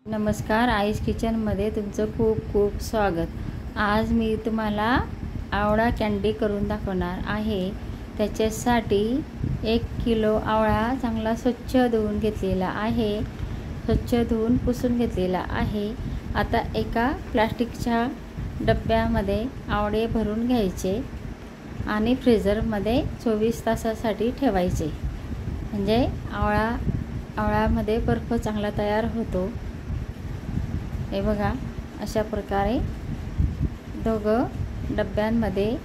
नमस्कार, आईज किचनमध्ये तुमचं खूप खूप स्वागत। आज मी तुम्हाला आवळा कँडी करून दाखवणार आहे। त्याच्यासाठी 1 किलो आवळा चांगला स्वच्छ धुवून घेतलेला आहे। स्वच्छ धुवून पुसून घेतलेला आहे। आता एका प्लास्टिकच्या डब्यामध्ये आवळे भरून घ्यायचे आणि फ्रीजरमध्ये 24 तासासाठी ठेवायचे, म्हणजे आवळ्यामध्ये बर्फ चांगला तयार होतो। हे बघा, अशा प्रकारे दोघं डब्यांमध्ये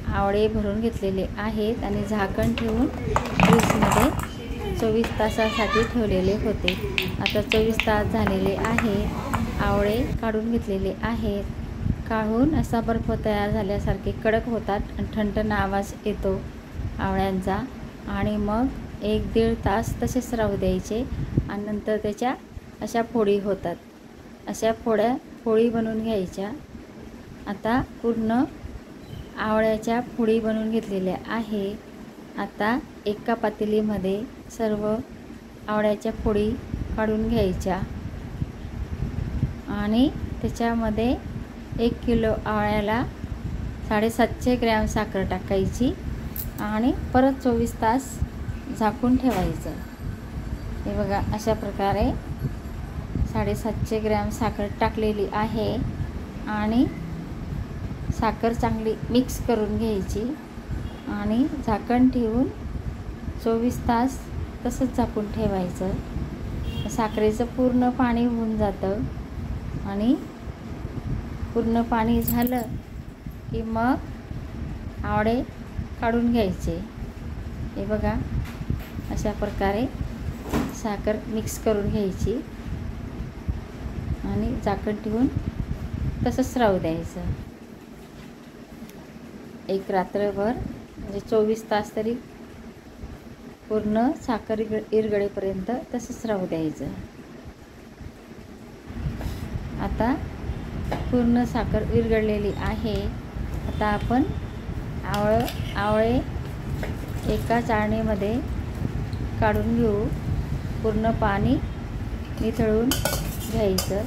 आवळे भरून घेतलेले आहेत आणि झाकण ठेवून फ्रीजमध्ये 24 तासासाठी ठेवलेले होते। आता 24 तास झालेले आहे। आवळे काढून घेतलेले आहेत। काढून असा बर्फ तयार झाल्यासारखे कडक होतात आणि ठणठण आवाज येतो आवळ्यांचा, आणि मग 1-1.5 तास तसेच राहू द्यायचे आणि नंतर त्याच्या अशा फोडी होतात। अशा फोडी बनवून घ्यायच्या। आता पूर्ण आवळ्याच्या फोडी बनवून घेतलेल्या आहे। आता एका पातेलीमध्ये सर्व आवळ्याच्या फोडी काढून घ्यायच्या आणि त्याच्यामध्ये 1 किलो आवळ्याला 750 ग्रॅम साखर टाकायची आणि परत 24 तास झाकून ठेवायचं। हे बघा, अशा प्रकारे 750 ग्रॅम साखर टाकलेली आहे आणि साखर चांगली मिक्स करून घ्यायची आणि झाकण ठेवून 24 तास तसंच झाकून ठेवायचं। साखरेचं पूर्ण पाणी होऊन जातं आणि पूर्ण पाणी झालं की मग आवळे काढून घ्यायचे। हे बघा, अशा प्रकारे साखर मिक्स करून घ्यायची आणि झाकण ठेवून तसंच राहू द्यायचं एक रात्रभर, म्हणजे 24 तास तरी पूर्ण साखर इरगळेपर्यंत तसंच राहू द्यायचं। आता पूर्ण साखर विरघळलेली आहे। आता आपण आवळे एका चाळणीमध्ये काढून घेऊ। पूर्ण पाणी निथळून घ्यायचं।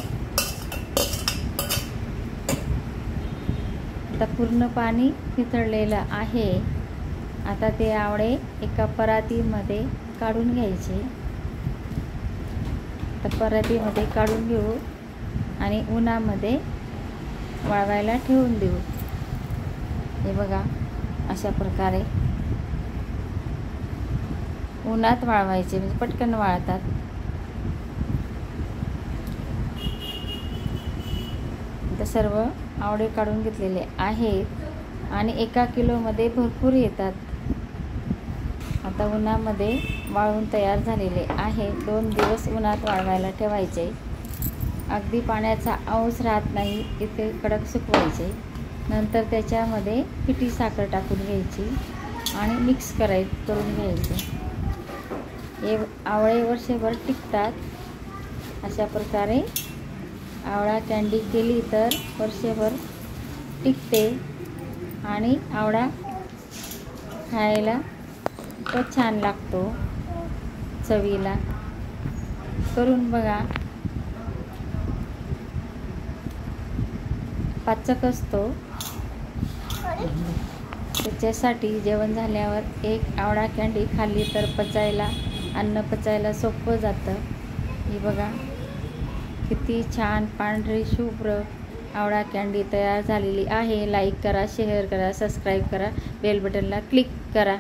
आता पूर्ण पाणी निथळलेलं आहे। आता ते आवळे एका परातीमध्ये काढून घ्यायचे। आता परातीमध्ये काढून घेऊ आणि उन्हामध्ये वाळवायला ठेवून देऊ। हे बघा, अशा प्रकारे उन्हात वाळवायचे, म्हणजे पटकन वाळतात। आता सर्व आवळे काढून घेतलेले आहेत आणि 1 किलोमध्ये भरपूर येतात। आता उन्हामध्ये वाळवून तयार झालेले आहे। 2 दिवस उन्हात वाळवायला ठेवायचे। अगदी पाण्याचा अंश राहत नाही इतके कडक सुकवायचे। नंतर त्याच्यामध्ये पिठी साखर टाकून घ्यायची आणि मिक्स करून घ्यायचे। हे आवळे वर्षभर टिकतात। अशा प्रकारे आवळा कँडी केली तर वर्षभर टिकते आणि आवळा खायला तो छान लागतो चवीला। करून बघा, पाचक असतो। त्याच्यासाठी जेवण झाल्यावर 1 आवळा कँडी खाल्ली तर अन्न पचायला सोपं जातं। हे बघा, किती छान पांढरी शुभ्र आवळा कँडी तयार झालेली आहे। लाईक करा, शेअर करा, सबस्क्राईब करा, बेल बटनला क्लिक करा।